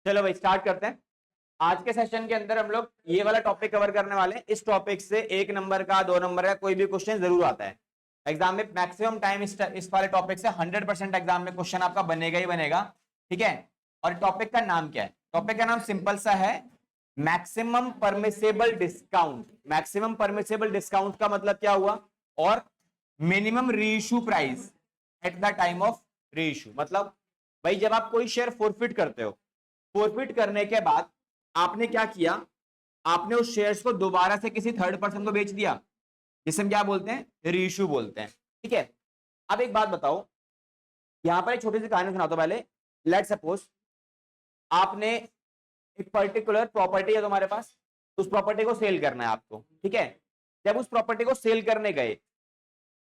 चलो भाई स्टार्ट करते हैं। आज के सेशन के अंदर हम लोग ये वाला टॉपिक कवर करने वाले हैं। इस टॉपिक से 1 नंबर का 2 नंबर का कोई भी क्वेश्चन जरूर आता है एग्जाम में। मैक्सिमम टाइम इस वाले टॉपिक से 100% एग्जाम में क्वेश्चन आपका बनेगा ही बनेगा। ठीक है। और टॉपिक का नाम क्या है? टॉपिक का नाम सिंपल सा है, maximum permissible discount. Maximum permissible discount का मतलब क्या हुआ? और minimum reissue price at the time of reissue. मतलब भाई जब आप कोई शेयर फोरफिट करते हो, फोरफिट करने के बाद आपने क्या किया? आपने उस शेयर्स को दोबारा से किसी थर्ड पर्सन को बेच दिया, जिसे हम क्या बोलते हैं? रीइश्यू बोलते हैं। ठीक है। अब एक बात बताओ, यहां पर एक छोटी सी कहानी सुनाता हूं पहले। लेट सपोज आपने एक पर्टिकुलर प्रॉपर्टी है तुम्हारे पास, उस प्रॉपर्टी को सेल करना है आपको। ठीक है। जब उस प्रॉपर्टी को सेल करने गए,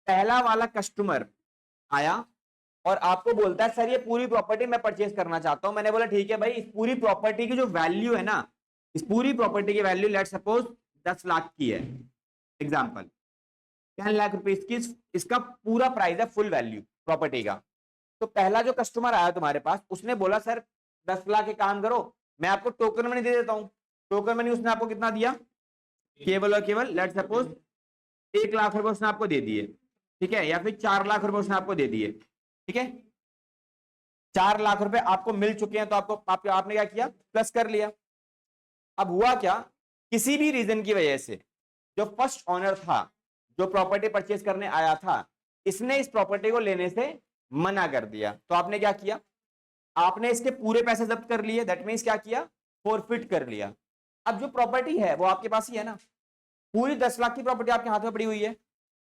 पहला वाला कस्टमर आया और आपको बोलता है सर ये पूरी प्रॉपर्टी मैं परचेज करना चाहता हूं। मैंने बोला ठीक है भाई, इस पूरी प्रॉपर्टी की जो वैल्यू है ना, इस पूरी प्रॉपर्टी की वैल्यू लेट सपोज 10 लाख की है, एग्जांपल 10 लाख रुपीस की इसका पूरा प्राइस है, फुल वैल्यू प्रॉपर्टी का। तो पहला जो कस्टमर आया तुम्हारे पास, उसने बोला सर 10 लाख के काम करो, मैं आपको टोकन मनी दे देता हूं। टोकन मनी उसने आपको कितना दिया? केवल और केवल लेट सपोज 1 लाख रुपए उसने आपको दे दिए। ठीक है। या फिर 4 लाख रुपए उसने आपको दे दिए। ठीक है। 4 लाख रुपए आपको मिल चुके हैं, तो आपने क्या किया? प्लस कर लिया। अब हुआ क्या? किसी भी रीजन की वजह से जो फर्स्ट ऑनर था, जो प्रॉपर्टी परचेज करने आया था, इसने इस प्रॉपर्टी को लेने से मना कर दिया। तो आपने क्या किया? आपने इसके पूरे पैसे जब्त कर लिए। दैट मींस क्या किया? फोरफिट कर लिया। अब जो प्रॉपर्टी है वो आपके पास ही है ना, पूरी 10 लाख की प्रॉपर्टी आपके हाथ में पड़ी हुई है।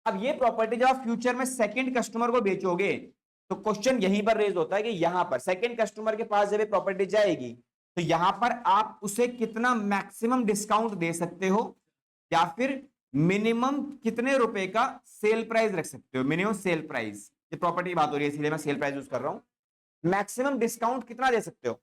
अब ये प्रॉपर्टी जब आप फ्यूचर में सेकंड कस्टमर को बेचोगे, तो क्वेश्चन यहीं पर रेज होता है कि यहां पर सेकंड कस्टमर के पास जब ये प्रॉपर्टी जाएगी, तो यहां पर आप उसे कितना मैक्सिमम डिस्काउंट दे सकते हो, या फिर मिनिमम कितने रुपए का सेल प्राइस रख सकते हो? मिनिमम सेल प्राइस, ये प्रॉपर्टी की बात हो रही है इसलिए मैं सेल प्राइस यूज कर रहा हूं। मैक्सिमम डिस्काउंट कितना दे सकते हो?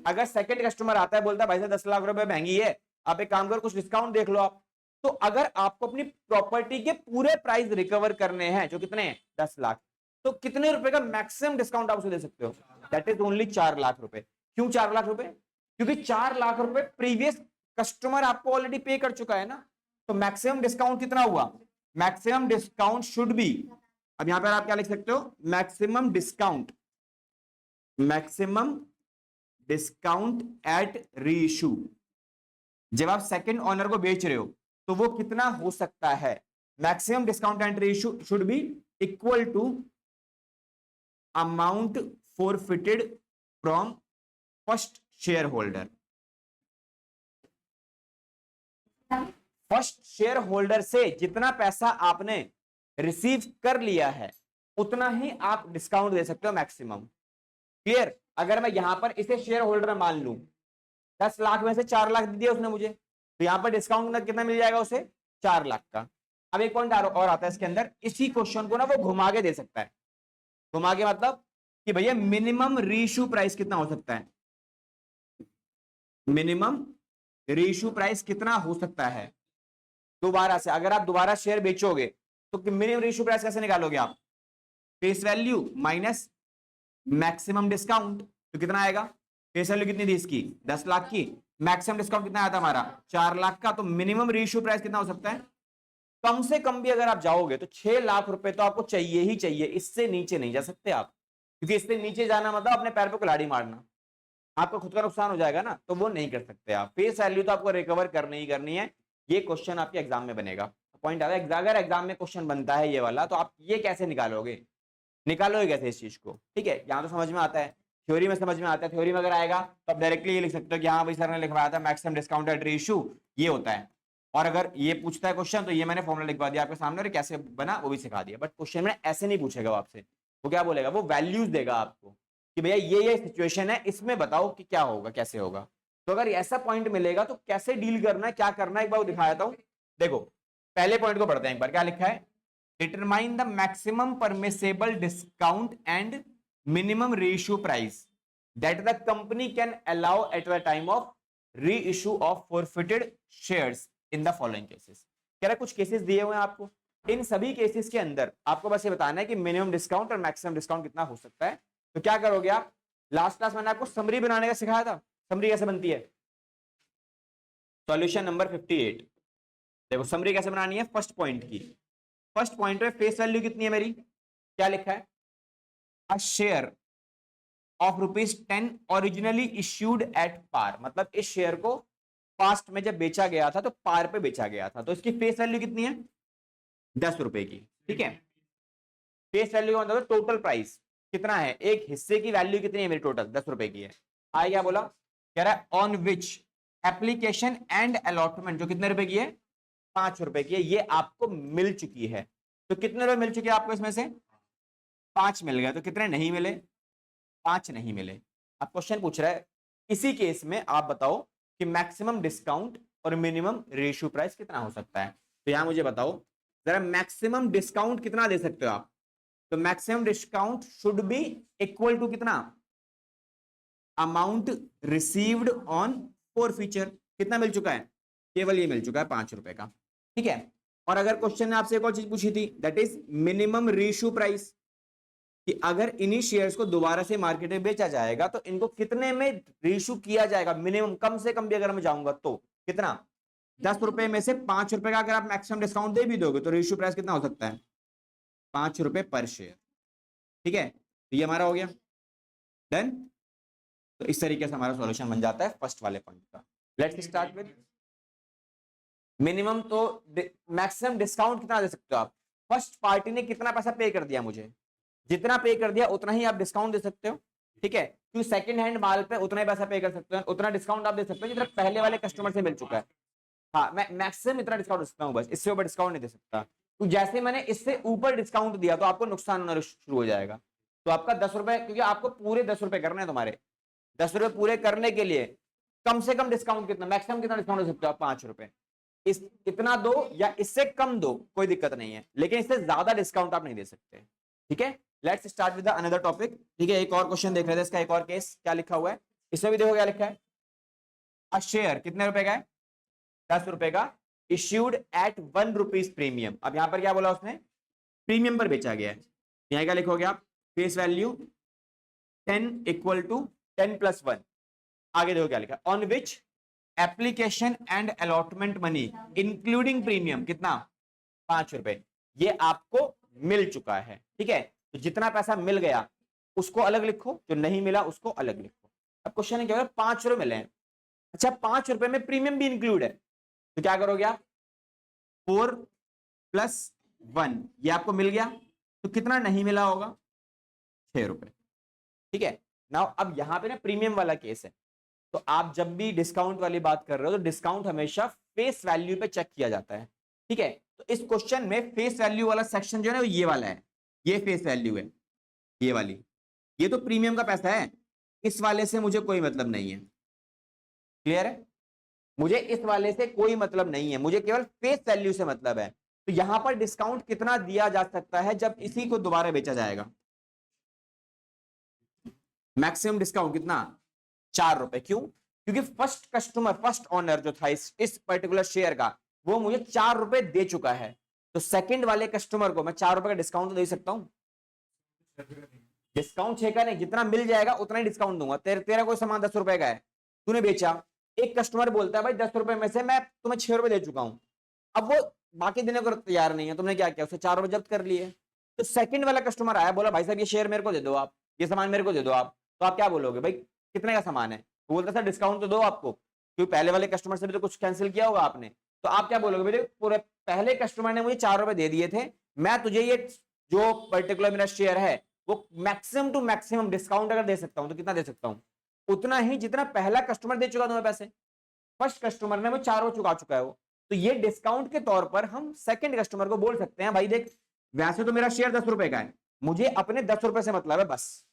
अगर सेकंड कस्टमर आता है, बोलता है भाई साहब 10 लाख रुपए महंगी है, आप एक काम करो कुछ डिस्काउंट देख लो आप। तो अगर आपको अपनी प्रॉपर्टी के पूरे प्राइस रिकवर करने हैं, जो कितने हैं? 10 लाख, तो कितने रुपए का मैक्सिमम डिस्काउंट आप उसे दे सकते हो? दैट इज ओनली 4 लाख रुपए। क्यों 4 लाख रुपए? क्योंकि 4 लाख रुपए प्रीवियस कस्टमर आपको ऑलरेडी पे कर चुका है ना। तो मैक्सिमम डिस्काउंट कितना हुआ? मैक्सिमम डिस्काउंट शुड बी, अब यहां पर आप क्या लिख सकते हो? Maximum discount, maximum discount at reissue. जब आप सेकंड ऑनर को बेच रहे हो तो वो कितना हो सकता है? Maximum discount at reissue should be equal to amount forfeited from first shareholder. First shareholder से जितना पैसा आपने रिसीव कर लिया है, उतना ही आप डिस्काउंट दे सकते हो मैक्सिमम। क्लियर? अगर मैं यहां पर इसे शेयर होल्डर मान लूं, 10 लाख में से 4 लाख दे दिया उसने मुझे, तो यहां पर डिस्काउंट कितना मिल जाएगा उसे? 4 लाख का। अब एक पॉइंट और आता है इसके अंदर, इसी क्वेश्चन को ना वो घुमा के दे सकता है। घुमा के मतलब कि भैया मिनिमम रीइश्यू प्राइस कितना हो सकता है? मिनिमम रीइश्यू प्राइस कितना हो सकता है? दोबारा से अगर आप दोबारा शेयर बेचोगे तो मिनिमम रीइश्यू प्राइस कैसे निकालोगे आप? Face value minus maximum discount. तो कितना आएगा? फेस वैल्यू कितनी थी इसकी? 10 लाख की। मैक्सिमम डिस्काउंट कितना आया था हमारा? 4 लाख का। तो मिनिमम रीइश्यू प्राइस कितना हो सकता है? कम से कम भी अगर आप जाओगे तो 6 लाख रुपए तो आपको चाहिए ही चाहिए, इससे नीचे नहीं जा सकते आप। क्योंकि इससे नीचे जाना मतलब अपने पैर पे कुल्हाड़ी मारना, आपका खुद का नुकसान हो जाएगा ना, तो वो नहीं कर सकते आप। फेस वैल्यू तो आपको रिकवर करनी ही करनी है। ये क्वेश्चन आपके एग्जाम में बनेगा। पॉइंट आता है, अगर एग्जाम में क्वेश्चन बनता है ये वाला, तो आप ये कैसे निकालोगे? निकालोगे कैसे इस चीज को? ठीक है। यहां तो समझ में आता है, थ्योरी में समझ में आता है। थ्योरी में अगर आएगा तो आप डायरेक्टली ये लिख सकते हो कि हाँ भाई सर ने लिखवाया था मैक्सिमम डिस्काउंट एट रीइश्यू ये होता है। और अगर ये पूछता है क्वेश्चन, तो ये मैंने फॉर्मूला लिखवा दिया आपके सामने और कैसे बना वो भी सिखा दिया। बट क्वेश्चन में ऐसे नहीं पूछेगा वो आपसे। वो क्या बोलेगा? वो वैल्यूज देगा आपको कि भैया ये सिचुएशन है, इसमें बताओ कि क्या होगा, कैसे होगा। तो अगर ऐसा पॉइंट मिलेगा तो कैसे डील करना है, क्या करना है, एक बार दिखा देता हूं। देखो पहले पॉइंट को पढ़ते हैं एक बार। क्या लिखा है? determine the maximum permissible discount and minimum reissue price that the company can allow at the time of reissue of forfeited shares in the following cases। कह रहा कुछ केसेस दिए हुए हैं आपको, इन सभी केसेस के अंदर आपको बस ये बताना है कि मिनिमम डिस्काउंट और मैक्सिमम डिस्काउंट कितना हो सकता है। तो क्या करोगे आप? लास्ट क्लास मैंने आपको समरी बनाने का सिखाया था, समरी कैसे बनती है? Solution number 58। देखो समरी कैसे बनानी है फर्स्ट पॉइंट की। फर्स्ट पॉइंट में फेस वैल्यू कितनी है मेरी, क्या लिखा है? A share of ₹10 originally issued at par, मतलब इस शेयर को पास्ट में जब बेचा गया था तो पार पे बेचा गया था, तो इसकी फेस वैल्यू कितनी है? 10 रुपए की। ठीक है, फेस वैल्यू का मतलब टोटल प्राइस कितना है, एक हिस्से की वैल्यू कितनी है मेरी, टोटल 10 रुपए की है। आया क्या बोला, कह रहा है on which application and allotment, जो कितने रुपए की है, 5 रुपए की है, ये आपको मिल चुकी है। तो कितने रुपए मिल चुके हैं आपको, इसमें से 5 मिल गया, तो कितने नहीं मिले, 5 नहीं मिले। अब क्वेश्चन पूछ रहा है इसी केस में आप बताओ कि मैक्सिमम डिस्काउंट और मिनिमम रेशियो प्राइस कितना हो सकता है। तो यहां मुझे बताओ जरा, मैक्सिमम डिस्काउंट कितना दे सकते हो आप? तो maximum discount should be equal to कितना, amount received on forfeiture. कितना मिल चुका है, केवल ये मिल चुका है 5 रुपए का। ठीक है, और अगर क्वेश्चन ने आपसे एक और चीज पूछी थी, that is minimum ratio price, कि अगर इन्हीं शेयर्स को दोबारा से मार्केट में बेचा जाएगा तो इनको कितने में रेशू किया जाएगा, मिनिमम, कम से कम भी अगर मैं जाऊंगा तो कितना, 10 रुपए में से 5 रुपए का अगर आप मैक्सिमम डिस्काउंट दे भी दोगे तो रेशियो प्राइस कितना हो सकता है, 5 रुपए पर शेयर। ठीक है, तो ये हमारा हो गया डन। तो इस तरीके से हमारा सॉल्यूशन बन जाता है फर्स्ट वाले पॉइंट का। Let's start with minimum. तो मैक्सिमम डिस्काउंट कितना दे सकते हो आप? फर्स्ट पार्टी ने कितना पैसा पे कर दिया मुझे, जितना पे कर दिया उतना ही आप डिस्काउंट दे सकते हो। ठीक है, क्योंकि सेकंड हैंड माल पे उतना ही पैसा पे कर सकते हो, उतना डिस्काउंट आप दे सकते हो जितना पहले वाले कस्टमर से मिल चुका है। हाँ, मैं मैक्सिमम इतना डिस्काउंट दे सकता हूँ, बस इससे ऊपर डिस्काउंट नहीं दे सकता। तो जैसे मैंने इससे ऊपर डिस्काउंट दिया तो आपको नुकसान होना शुरू हो जाएगा। तो आपका 10 रुपए, क्योंकि आपको पूरे 10 रुपए करने हैं, तुम्हारे 10 रुपए पूरे करने के लिए कम से कम डिस्काउंट कितना, मैक्सिमम कितना डिस्काउंट दे सकते हो आप? 5 रुपए। इस इतना दो या इससे कम दो, कोई दिक्कत नहीं है, लेकिन इससे ज्यादा डिस्काउंट आप नहीं दे सकते। ठीक है, let's start with another topic. ठीक है, एक और क्वेश्चन देख रहे थे, इसका एक और केस क्या लिखा हुआ है, इसमें भी देखो क्या लिखा है। अ शेयर कितने रुपए का है, 10 रुपए का, इश्यूड एट ₹1 प्रीमियम। अब यहां पर क्या बोला उसने, प्रीमियम पर बेचा गया है। यहां क्या लिखोगे आप, फेस वैल्यू 10 इक्वल टू 10 + 1। आगे देखो क्या लिखा, on which application and allotment money including premium कितना, 5 रुपए, ये आपको मिल चुका है। ठीक है, तो जितना पैसा मिल गया उसको अलग लिखो, जो नहीं मिला उसको अलग लिखो। अब क्वेश्चन क्या है, 5 रुपए मिले हैं, अच्छा 5 रुपए में प्रीमियम भी इंक्लूड है, तो क्या करोगे आप, 4 + 1, ये आपको मिल गया, तो कितना नहीं मिला होगा, 6 रुपए। ठीक है, नाउ अब यहां पे ना प्रीमियम वाला केस है, तो आप जब भी डिस्काउंट वाली बात कर रहे हो तो डिस्काउंट हमेशा फेस वैल्यू पे चेक किया जाता है। ठीक है, तो इस क्वेश्चन में फेस वैल्यू वाला सेक्शन जो है ना ये वाला है, ये फेस वैल्यू है, ये वाली, ये तो प्रीमियम का पैसा है, इस वाले से मुझे कोई मतलब नहीं है। क्लियर है, मुझे इस वाले से कोई मतलब नहीं है, मुझे केवल फेस वैल्यू से मतलब है। तो यहां पर डिस्काउंट कितना दिया जा सकता है जब इसी को दोबारा बेचा जाएगा, मैक्सिमम डिस्काउंट कितना, 4 रुपए। क्यों, क्योंकि फर्स्ट कस्टमर, फर्स्ट ओनर जो था इस पर्टिकुलर शेयर का, वो मुझे 4 रुपए दे चुका है, तो सेकंड वाले कस्टमर को मैं 4 रुपए का डिस्काउंट तो दे सकता हूं। डिस्काउंट 6 का नहीं, जितना मिल जाएगा उतना ही डिस्काउंट दूंगा। तेरा कोई सामान 10 रुपए का है, तूने बेचा, एक कस्टमर बोलता है भाई 10 रुपए में से मैं तुम्हें 6 रुपए दे चुका हूं, अब वो बाकी देने को तैयार नहीं है, तुमने क्या किया, उसे 4 रुपए जब्त कर लिए। तो सेकंड वाला कस्टमर आया, बोला भाई साहब ये शेयर मेरे को दे दो आप, ये सामान मेरे को दे दो आप, तो आप क्या बोलोगे, भाई कितने का सामान है, तो बोलता सर डिस्काउंट तो दो आपको, क्योंकि पहले वाले कस्टमर से भी तो कुछ कैंसिल किया होगा आपने। तो आप क्या बोलोगे, भाई पूरे पहले कस्टमर ने मुझे 4 रुपए दे दिए थे, मैं तुझे ये जो पर्टिकुलर मेरा शेयर है वो मैक्सिमम टू मैक्सिमम डिस्काउंट अगर दे सकता हूं तो कितना दे सकता हूं, उतना ही जितना पहला कस्टमर दे चुका तुम्हें पैसे, फर्स्ट कस्टमर ने वो 4 रुपए चुका चुका है वो। तो ये डिस्काउंट के तौर पर हम सेकंड कस्टमर को बोल सकते हैं, भाई देख वैसे तो मेरा शेयर 10 रुपए का है, मुझे अपने 10 रुपए से मतलब है बस,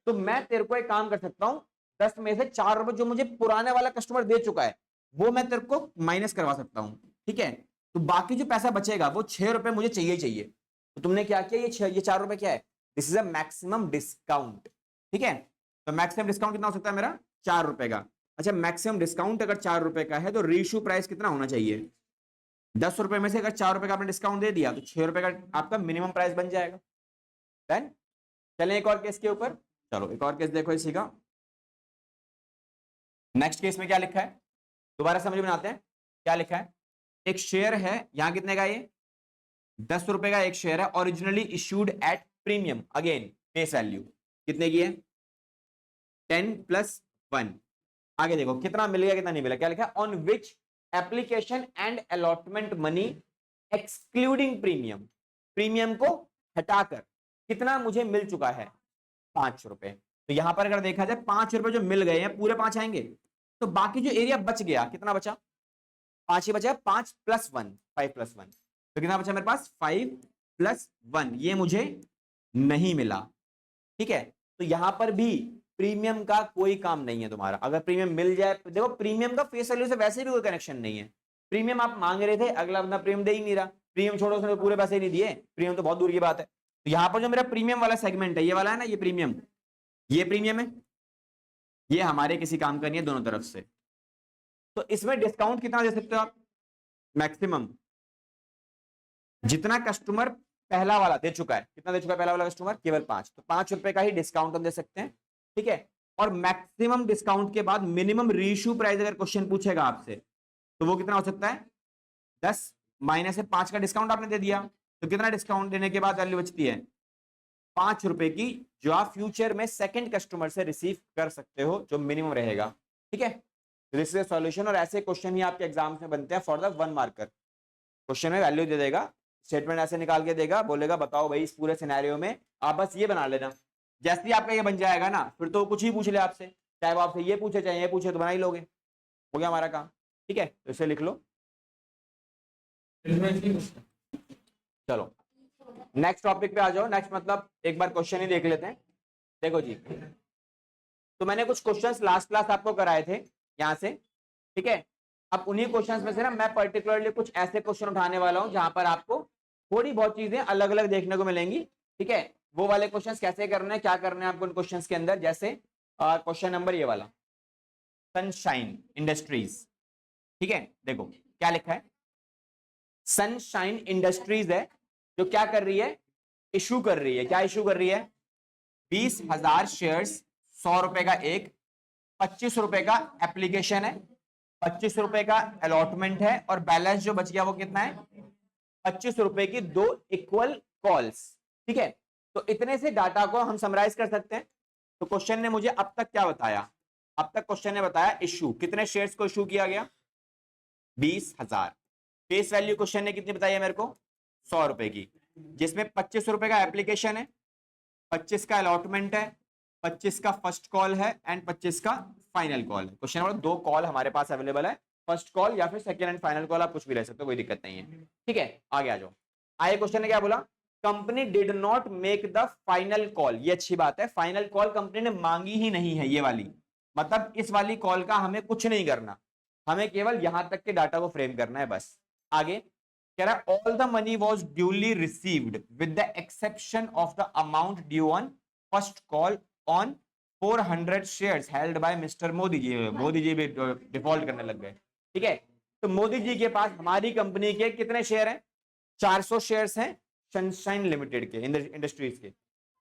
तो मैं तेरे को एक काम कर सकता हूं, 10 में से 4 रुपए जो मुझे पुराने वाला कस्टमर दे चुका है वो मैं तेरे को माइनस करवा सकता हूं। ठीक है, तो बाकी जो पैसा बचेगा वो 6 रुपए मुझे चाहिए चाहिए, तो तुमने क्या किया, ये 4 रुपए क्या है, this is a maximum discount. ठीक है, तो मैक्सिमम डिस्काउंट कितना हो सकता है मेरा, 4 रुपए का। अच्छा, मैक्सिमम डिस्काउंट अगर 4 रुपए का है तो रेशियो प्राइस कितना होना चाहिए, 10 रुपए में से अगर 4 रुपए का आपने डिस्काउंट दे दिया तो 6 रुपए का आपका मिनिमम प्राइस बन जाएगा। डन, चलें एक और केस के ऊपर, चलो एक और केस देखो इसी का। नेक्स्ट केस में क्या लिखा है, दोबारा समझ में आते हैं। क्या लिखा है, एक शेयर है, यहां कितने का, ये 10 रुपए का एक शेयर है, originally issued at premium, again face value कितने की है, 10+1। आगे देखो कितना मिल गया कितना नहीं मिला, क्या लिखा है, on which application and allotment money excluding premium, premium को हटाकर कितना मुझे मिल चुका है, 5 रुपए। तो यहां पर अगर देखा जाए 5 रुपए जो मिल गए हैं पूरे 5 आएंगे, तो बाकी जो एरिया बच गया कितना बचा, 5 ही बचा, 5+1, 5+1, तो कितना बचा मेरे पास, 5+1, ये मुझे नहीं मिला। ठीक है, तो यहां पर भी प्रीमियम का कोई काम नहीं है तुम्हारा। अगर प्रीमियम मिल जाए, देखो प्रीमियम का फेस वैल्यू से वैसे भी कोई कनेक्शन नहीं है। प्रीमियम आप मांग रहे थे, अगला बंदा प्रीमियम दे ही नहीं रहा, प्रीमियम छोड़ो, उसने पूरे पैसे नहीं दिए, प्रीमियम तो बहुत दूर की बात है। तो यहां पर जो मेरा प्रीमियम वाला सेगमेंट है, ये वाला है ना, ये प्रीमियम है, ये हमारे किसी काम का नहीं है दोनों तरफ से। तो इसमें डिस्काउंट कितना दे सकते हो आप, मैक्सिमम जितना कस्टमर पहला वाला दे चुका है, कितना दे चुका है पहला वाला कस्टमर, केवल 5, तो 5 रुपए का ही डिस्काउंट हम दे सकते हैं। ठीक है, और मैक्सिमम डिस्काउंट के बाद मिनिमम रीइश्यू प्राइस अगर क्वेश्चन पूछेगा आपसे, तो वो कितना हो सकता है, 10 माइनस से 5 का डिस्काउंट आपने दे दिया, तो कितना डिस्काउंट देने के बाद वैल्यू बचती है, 5 रुपए की, जो आप फ्यूचर में सेकंड कस्टमर से रिसीव कर सकते हो, जो मिनिमम रहेगा। ठीक है, दिस इज सॉल्यूशन। और ऐसे क्वेश्चन ही आपके एग्जाम में बनते हैं फॉर द 1 मार्कर। क्वेश्चन में वैल्यू दे देगा, स्टेटमेंट ऐसे निकाल के देगा, बोलेगा बताओ भाई इस पूरे सिनेरियो में आप बस ये बना लेना। जैसे ही आपका ये बन जाएगा ना, फिर तो कुछ ही पूछ ले आपसे, चाहे वो आपसे ये पूछे चाहे ये पूछे, तो बना ही लोगे, हो गया हमारा काम। ठीक है, तो इसे लिख लो। चलो नेक्स्ट टॉपिक पे आ जाओ। नेक्स्ट मतलब एक बार क्वेश्चन ही देख लेते हैं। देखो जी, तो मैंने कुछ क्वेश्चंस लास्ट क्लास आपको कराए थे यहाँ से। ठीक है, अब उन्हीं क्वेश्चंस में से ना मैं पर्टिकुलरली कुछ ऐसे क्वेश्चन उठाने वाला हूं जहां पर आपको थोड़ी बहुत चीजें अलग अलग देखने को मिलेंगी। ठीक है, वो वाले क्वेश्चंस कैसे करने हैं, क्या करना है आपको उन क्वेश्चंस के अंदर, जैसे क्वेश्चन नंबर ये वाला, सनशाइन इंडस्ट्रीज। ठीक है, देखो क्या लिखा है, सनशाइन इंडस्ट्रीज है जो क्या कर रही है, इशू कर रही है, क्या इशू कर रही है, 20,000 शेयर्स, 100 रुपए का एक, 25 रुपए का एप्लीकेशन है, 25 रुपए का अलॉटमेंट है, और बैलेंस जो बच गया वो कितना है, 25 रुपए की 2 इक्वल कॉल्स। ठीक है, तो इतने से डाटा को हम समराइज कर सकते हैं। तो क्वेश्चन ने मुझे अब तक क्या बताया, अब तक क्वेश्चन ने बताया इशू, कितने शेयर्स को इशू किया गया, 20,000। फेस वैल्यू क्वेश्चन ने कितनी बताई है मेरे को, 100 रुपए की, जिसमें 25 रुपए का एप्लीकेशन है, 25 का अलॉटमेंट है, 25 का फर्स्ट कॉल है, एंड 25 का फाइनल कॉल है। क्वेश्चन नंबर 2 कॉल हमारे पास अवेलेबल है, फर्स्ट कॉल या फिर सेकंड एंड फाइनल कॉल, आप कुछ भी ले सकते हो, कोई दिक्कत नहीं है। ठीक है, आगे आ जाओ। आगे क्वेश्चन ने क्या बोला, company did not make the final call, ये अच्छी बात है, फाइनल कॉल कंपनी ने मांगी ही नहीं है, ये वाली, मतलब इस वाली कॉल का हमें कुछ नहीं करना, हमें केवल यहां तक के डाटा को फ्रेम करना है बस। आगे कह रहा है all the money was duly received with the exception of the amount due on first call on 400 shares held by mister Modi ji. Modi ji भी डिफॉल्ट करने लग गए। ठीक है, तो मोदी जी के पास हमारी कंपनी के कितने शेयर हैं, 400 शेयर्स हैं सनशाइन लिमिटेड के, इंडस्ट्रीज के।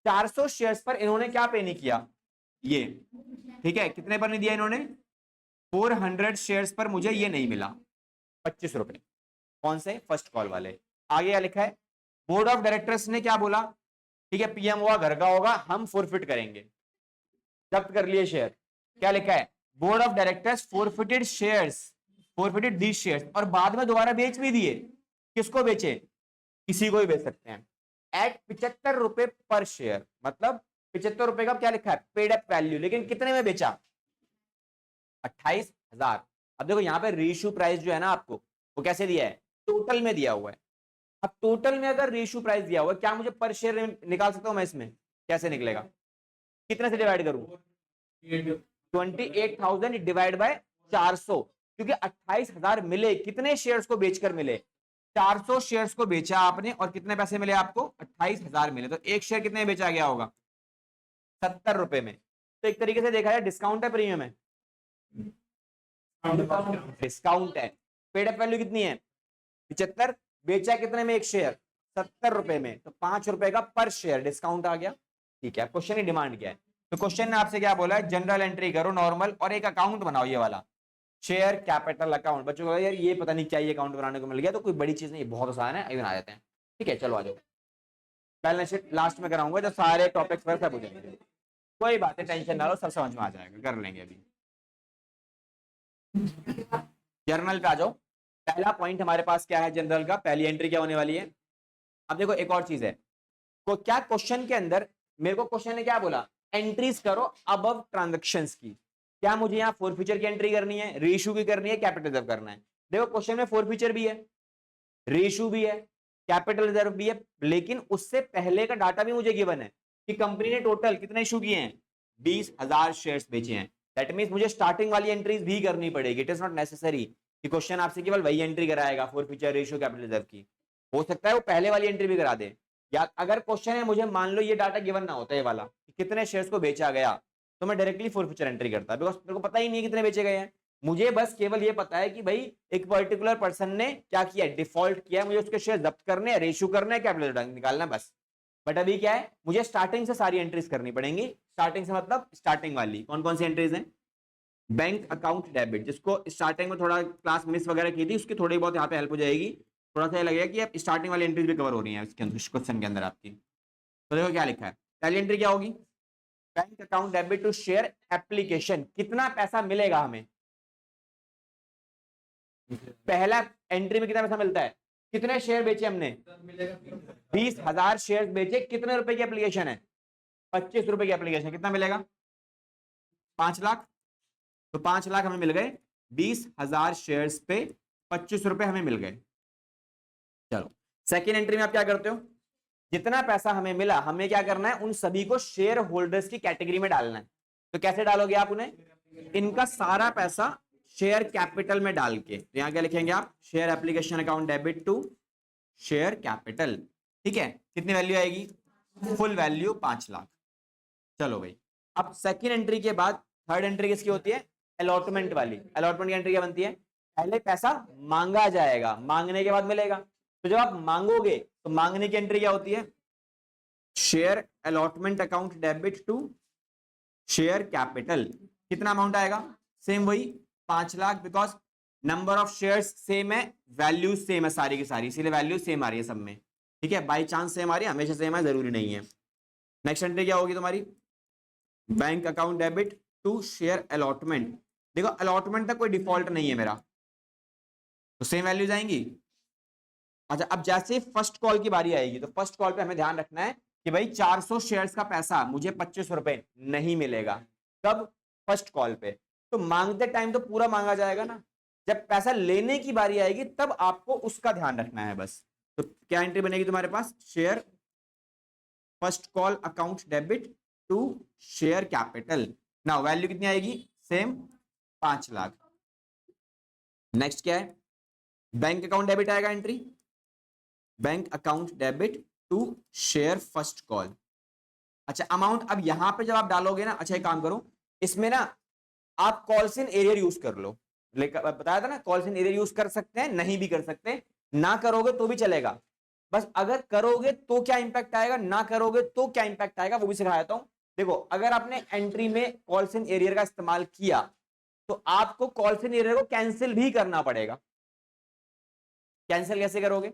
400 शेयर्स पर इन्होंने क्या पे नहीं किया, ये। ठीक है, कितने पर नहीं दिया इन्होंने, 400 शेयर्स पर मुझे ये नहीं मिला, 25 रुपए, कौन से, फर्स्ट कॉल वाले। आगे क्या लिखा है, बोर्ड ऑफ डायरेक्टर्स ने क्या बोला, ठीक है, पीएम हुआ घर का होगा, हम फोरफिट करेंगे, जब्त कर लिए शेयर। क्या लिखा है, board of directors forfeited shares, forfeited these shares, और बाद में दोबारा बेच भी दिए। किसको बेचे, किसी को भी बेच सकते हैं, एट 75 रुपए पर शेयर, मतलब 75 रुपए का क्या लिखा है, पेड अप वैल्यू, लेकिन कितने में बेचा, 28,000। अब देखो यहाँ पे रीइश्यू प्राइस जो है ना आपको, वो कैसे दिया है, टोटल में दिया हुआ है। अब टोटल में अगर रीइश्यू प्राइस दिया हुआ है, क्या मुझे पर शेयर निकाल सकता हूं मैं इसमें, कैसे निकलेगा, कितने से डिवाइड करूं, 28,000 डिवाइड बाय 400, क्योंकि 28,000 मिले, कितने शेयर्स को बेचकर मिले, 400 शेयर्स को बेचा आपने, और कितने पैसे मिले आपको, 28,000 मिले। तो एक शेयर कितने में बेचा गया होगा, 70 रुपए में। तो एक तरीके से देखा जाए डिस्काउंट है प्रीमियम है, डिस्काउंट है। पेड अप वैल्यू कितनी है, 75, बेचा कितने में एक शेयर, 70 रुपए में, तो 5 रुपए का पर शेयर डिस्काउंट आ गया। ठीक है, क्वेश्चन ही डिमांड क्या है, तो क्वेश्चन ने आपसे क्या बोला है, जनरल एंट्री करो नॉर्मल और एक अकाउंट बनाओ, ये वाला शेयर कैपिटल अकाउंट। बच्चों को यार ये पता नहीं चाहिए अकाउंट बनाने को मिल गया, तो कोई बड़ी चीज नहीं, बहुत आसान है, बना देते हैं। ठीक है चलो आ जाओ, बैलेंस शीट लास्ट में कराऊंगा जब सारे टॉपिक्स पर सब हो जाएंगे। कोई बात है, टेंशन ना लो, सब समझ में आ जाएगा, कर लेंगे अभी। जर्नल पे आ जाओ। पहला पॉइंट हमारे पास क्या है जनरल का, पहली एंट्री क्या होने वाली है। अब देखो एक और चीज है, को क्या क्वेश्चन के अंदर मेरे को क्वेश्चन ने क्या बोला, एंट्रीज करो अबव ट्रांजैक्शंस की। क्या मुझे यहाँ फोरफीचर की एंट्री करनी है, रेशू की करनी है, कैपिटल रिजर्व करना है। देखो क्वेश्चन में फोरफीचर भी है, रेशू भी है, कैपिटल रिजर्व भी है, लेकिन उससे पहले का डाटा भी मुझे गिवन है कि कंपनी ने टोटल कितने इशू किए हैं, 20,000 शेयर्स बेचे हैं। दैट मींस मुझे स्टार्टिंग वाली एंट्रीज भी करनी पड़ेगी। इट इज नॉट नेसेसरी कि क्वेश्चन आपसे केवल वही एंट्री कराएगा फोरफीचर, रेशो, कैपिटल रिजर्व की। हो सकता है वो पहले वाली एंट्री भी करा दे, या अगर क्वेश्चन है मुझे मान लो ये डाटा गिवन ना होता, ये वाला कि कितने शेयर्स को बेचा गया, तो मैं डायरेक्टली फोरफीचर एंट्री करता, बिकॉज मेरे को पता ही नहीं कितने बेचे गए हैं। मुझे बस केवल ये पता है कि भाई एक पर्टिकुलर पर्सन ने क्या किया, डिफॉल्ट किया, मुझे उसके शेयर जब्त करने, रेशू करना है, कैपिटल निकालना है बस। बट अभी क्या है, मुझे स्टार्टिंग से सारी एंट्रीज करनी पड़ेंगी। स्टार्टिंग से मतलब स्टार्टिंग वाली कौन कौन सी एंट्रीज हैं, बैंक अकाउंट डेबिट, जिसको स्टार्टिंग में थोड़ा क्लास मिस वगैरह की थी, उसकी थोड़ी बहुत यहाँ पे हेल्प हो जाएगी। थोड़ा सा लगेगा कि अब स्टार्टिंग वाली एंट्रीज भी कवर हो रही है इसके अंदर, क्वेश्चन के अंदर आपकी। तो देखो क्या लिखा है, पहली एंट्री क्या होगी, bank account debit to share application, कितना पैसा मिलेगा हमें। पहला एंट्री में कितना पैसा मिलता है, कितने शेयर बेचे हमने, 20,000 शेयर बेचे, कितने रुपए की एप्लीकेशन है, 25 रुपए की एप्लीकेशन, कितना मिलेगा, 5 लाख। तो 5 लाख हमें मिल गए, 20,000 शेयर्स पे 25 रुपए हमें मिल गए। चलो सेकेंड एंट्री में आप क्या करते हो, जितना पैसा हमें मिला हमें क्या करना है, उन सभी को शेयर होल्डर्स की कैटेगरी में डालना है। तो कैसे डालोगे आप उन्हें, इनका सारा पैसा शेयर कैपिटल में डाल के, तो यहां क्या लिखेंगे आप, share application account debit to share capital. ठीक है, कितनी वैल्यू आएगी, फुल वैल्यू 5 लाख। चलो भाई, अब सेकेंड एंट्री के बाद थर्ड एंट्री किसकी होती है, अलॉटमेंट वाली। अलॉटमेंट की एंट्री क्या बनती है, पहले पैसा मांगा जाएगा, मांगने के बाद मिलेगा। तो जब आप मांगोगे तो मांगने की एंट्री क्या होती है, share allotment account debit to share capital. कितना अमाउंट आएगा, सेम वही 5 lakh, because number of shares same है, वैल्यू सेम है सारी की सारी, इसीलिए वैल्यू सेम आ रही है सब में। ठीक है, बाई चांस सेम आ रही है, हमेशा सेम है, जरूरी नहीं है। नेक्स्ट एंट्री क्या होगी तुम्हारी, bank account debit to share allotment. देखो अलॉटमेंट तक कोई डिफॉल्ट नहीं है मेरा, तो सेम वैल्यू जाएंगी। अच्छा, अब जैसे फर्स्ट कॉल की बारी आएगी, तो फर्स्ट कॉल पे हमें ध्यान रखना है कि भाई 400 शेयर्स का पैसा मुझे 25 रुपए नहीं मिलेगा। कब, फर्स्ट कॉल पे। तो मांगते टाइम तो पूरा मांगा जाएगा ना, जब पैसा लेने की बारी आएगी तब आपको उसका ध्यान रखना है बस। तो क्या एंट्री बनेगी तुम्हारे पास, share first call account debit to share capital. ना वैल्यू कितनी आएगी, सेम 5 लाख। नेक्स्ट क्या है, बैंक अकाउंट डेबिट आएगा entry, bank account debit to share first call. अच्छा अमाउंट अब यहां पे जब आप डालोगे ना, अच्छा एक काम करो, इसमें ना आप कॉल्स इन एरियर यूज कर लो, बताया था ना कॉल्स इन एरियर यूज कर सकते हैं, नहीं भी कर सकते, ना करोगे तो भी चलेगा। बस अगर करोगे तो क्या इंपैक्ट आएगा, ना करोगे तो क्या इंपैक्ट आएगा, वो भी सिखाया था। देखो अगर आपने एंट्री में कॉल्स इन एरियर का इस्तेमाल किया तो आपको कॉल्स इन एरियर को कैंसिल भी करना पड़ेगा। कैंसिल कैसे करोगे,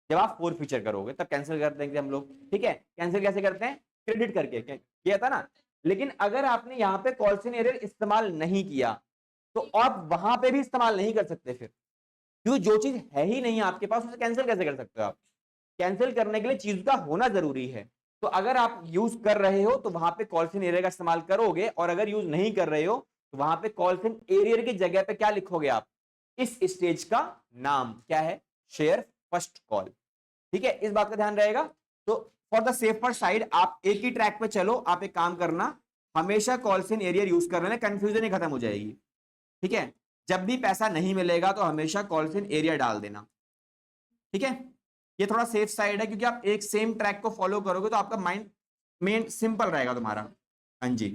जब आप फोर फीचर करोगे तब कैंसिल कर देंगे हम लोग। ठीक है, कैंसिल कैसे करते हैं, क्रेडिट करके किया था ना। लेकिन अगर आपने यहाँ पे कॉल्स इन एरियर इस्तेमाल नहीं किया तो आप वहां पे भी इस्तेमाल नहीं कर सकते फिर, क्योंकि जो चीज है ही नहीं आपके पास उसे कैंसिल कैसे कर सकते हो आप। कैंसिल करने के लिए चीज का होना जरूरी है। तो अगर आप यूज कर रहे हो तो वहां पे कॉल्स इन एरियर का इस्तेमाल करोगे, और अगर यूज नहीं कर रहे हो तो वहां पे कॉल्स इन एरियर की जगह पे क्या लिखोगे आप, इस स्टेज का नाम क्या है, शेयर फर्स्ट कॉल। ठीक है, इस बात का ध्यान रहेगा। तो फॉर द सेफर साइड आप एक ही ट्रैक पे चलो, आप एक काम करना, हमेशा कॉल्स इन एरियर यूज कर लेना, कंफ्यूजन ही खत्म हो जाएगी। ठीक है, जब भी पैसा नहीं मिलेगा तो हमेशा कॉल्स इन एरिया डाल देना। ठीक है, ये थोड़ा सेफ साइड है, क्योंकि आप एक सेम ट्रैक को फॉलो करोगे तो आपका माइंड मेन सिंपल रहेगा तुम्हारा। हाँ जी,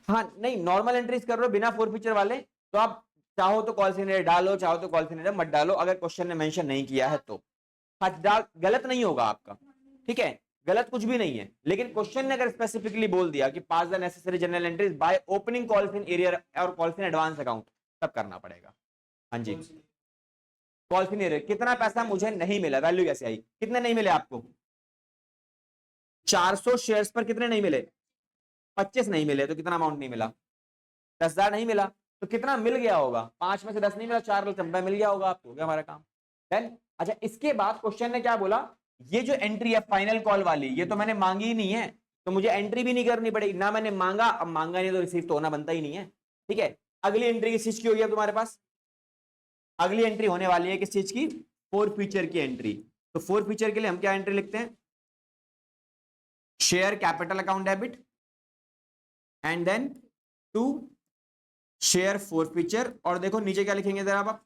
हाँ नहीं, नॉर्मल एंट्रीज कर रहे हो बिना फोर फीचर वाले, तो आप चाहो तो कॉल सिनेरियो डालो, चाहो तो कॉल सिनेरियो मत डालो, अगर क्वेश्चन ने मेंशन नहीं किया है तो। हाँ डाल, गलत नहीं होगा आपका। ठीक है, गलत कुछ भी नहीं है, लेकिन क्वेश्चन ने अगर स्पेसिफिकली बोल दिया कि pass the necessary journal entries by opening calls in arrear और कॉल्स इन एडवांस अकाउंट, तब करना पड़ेगा। हाँ जी, कॉल्स इन एरियर, कितना पैसा मुझे नहीं मिला, वैल्यू कैसे आई, कितने नहीं मिले आपको, 400 शेयर्स पर कितने नहीं मिले, 25 नहीं मिले, तो कितना अमाउंट नहीं मिला, 10,000 नहीं मिला, तो कितना मिल गया होगा, 5 में से 10 नहीं मिला, 4 मिल गया होगा आपको, क्या हमारा काम। देन अच्छा, इसके बाद क्वेश्चन ने क्या बोला, ये जो एंट्री है फाइनल कॉल वाली, ये तो मैंने मांगी ही नहीं है, तो मुझे एंट्री भी नहीं करनी पड़ेगी, ना मैंने मांगा, अब मांगा नहीं तो रिसीव तो होना बनता ही नहीं है। ठीक है, अगली एंट्री किस चीज की होगी अब तुम्हारे पास, अगली एंट्री होने वाली है किस चीज की, फोर फीचर की एंट्री। तो फोर फीचर के लिए हम क्या एंट्री लिखते हैं, share capital account debit and then to share forfeiture, और देखो नीचे क्या लिखेंगे जरा आप,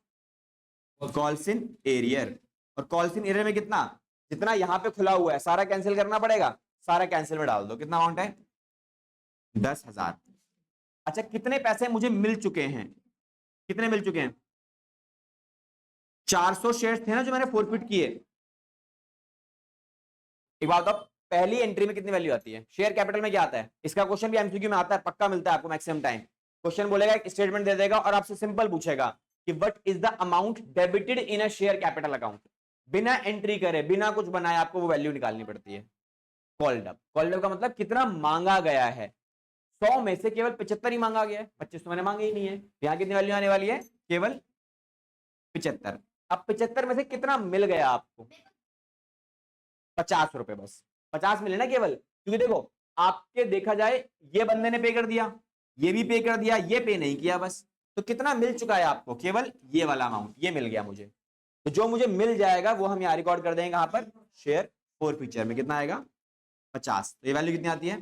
कॉल्स इन एरियर, और कॉल्स इन एरियर में कितना, जितना यहां पे खुला हुआ है सारा कैंसिल करना पड़ेगा, सारा कैंसिल में डाल दो, कितना अमाउंट है 10,000। अच्छा, कितने पैसे मुझे मिल चुके हैं, कितने मिल चुके हैं, 400 शेयर्स थे ना जो मैंने फोरफिट किए। एक बात बताओ, पहली एंट्री में कितनी वैल्यू आती है, शेयर कैपिटल में क्या आता है, इसका क्वेश्चन भी एमसीक्यू में आता है, पक्का मिलता है आपको मैक्सिमम टाइम। क्वेश्चन बोलेगा, एक स्टेटमेंट दे देगा और आपसे सिंपल पूछेगा कि what is the amount debited in a share capital account, बिना एंट्री करे बिना कुछ बनाए आपको वो वैल्यू निकालनी पड़ती है। कॉल्ड अप, कॉल्ड अप का मतलब कितना मांगा गया है, 100 में से केवल 75 ही मांगा गया है, 25 तो मैंने मांगे ही नहीं है, यहाँ कितनी वैल्यू आने वाली है, केवल 75। अब 75 में से कितना मिल गया आपको, 50 रुपए, बस 50 मिले ना केवल, क्योंकि देखो आपके देखा जाए ये बंदे ने पे कर दिया, ये भी पे कर दिया, ये पे नहीं किया, बस तो कितना मिल चुका है आपको, केवल ये वाला अमाउंट, ये मिल गया मुझे। तो जो मुझे मिल जाएगा वो हम यहाँ रिकॉर्ड कर देंगे कहां पर, शेयर फोर फीचर में, कितना आएगा 50। तो ये वैल्यू कितनी आती है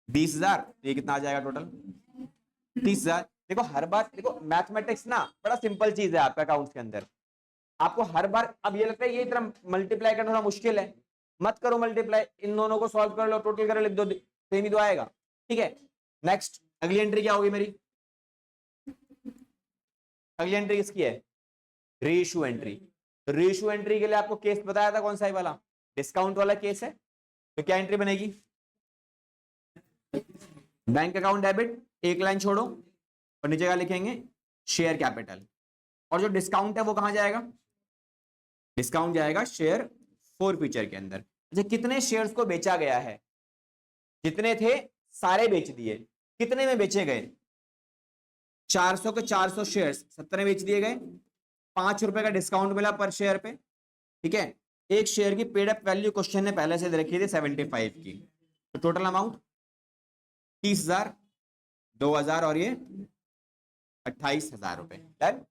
20,000, तो ये कितना आ जाएगा टोटल 30,000। देखो हर बार, देखो मैथमेटिक्स ना बड़ा सिंपल चीज है आपका अकाउंट्स के अंदर, आपको हर बार, अब ये लगता है ये इतना मल्टीप्लाई करना थोड़ा मुश्किल है, मत करो मल्टीप्लाई, इन दोनों को सॉल्व कर लो, टोटल करो, लिख दो, सेम ही तो आएगा। ठीक है, नेक्स्ट अगली एंट्री क्या होगी मेरी, अगली एंट्री किसकी है, रीइश्यू एंट्री। रीइश्यू एंट्री के लिए आपको केस बताया था कौन सा वाला, डिस्काउंट वाला केस है, तो क्या एंट्री बनेगी, बैंक अकाउंट डेबिट, एक लाइन छोड़ो और नीचे क्या लिखेंगे, शेयर कैपिटल, और जो डिस्काउंट है वो कहां जाएगा, डिस्काउंट जाएगा शेयर फोर फीचर के अंदर। अच्छा, कितने शेयर्स को बेचा गया है, जितने थे सारे बेच दिए, कितने में बेचे गए, 400 के 400 शेयर्स 70 में बेच दिए गए, 5 रुपए का डिस्काउंट मिला पर शेयर पे। ठीक है, एक शेयर की पेड अप वैल्यू क्वेश्चन ने पहले से दे रखी थी 75 की, तो टोटल अमाउंट 30,000, 2,000 और ये 28,000 रुपए। डन।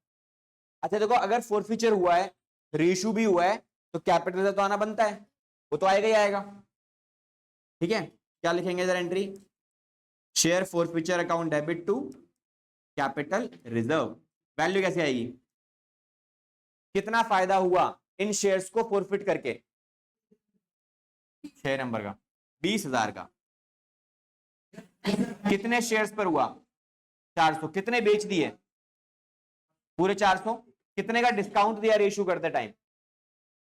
अच्छा देखो, अगर फोर फीचर हुआ है, रीइश्यू भी हुआ है, तो कैपिटल तो आना बनता है, वो तो आएगा ही आएगा। ठीक है, क्या लिखेंगे इधर entry, share forfeiture account debit to capital reserve, value कैसे आएगी, कितना फायदा हुआ इन शेयर्स को फोरफिट करके, 6 नंबर का 20,000 का, कितने शेयर्स पर हुआ 400, कितने बेच दिए पूरे 400, कितने का डिस्काउंट दिया रेशियो करते टाइम,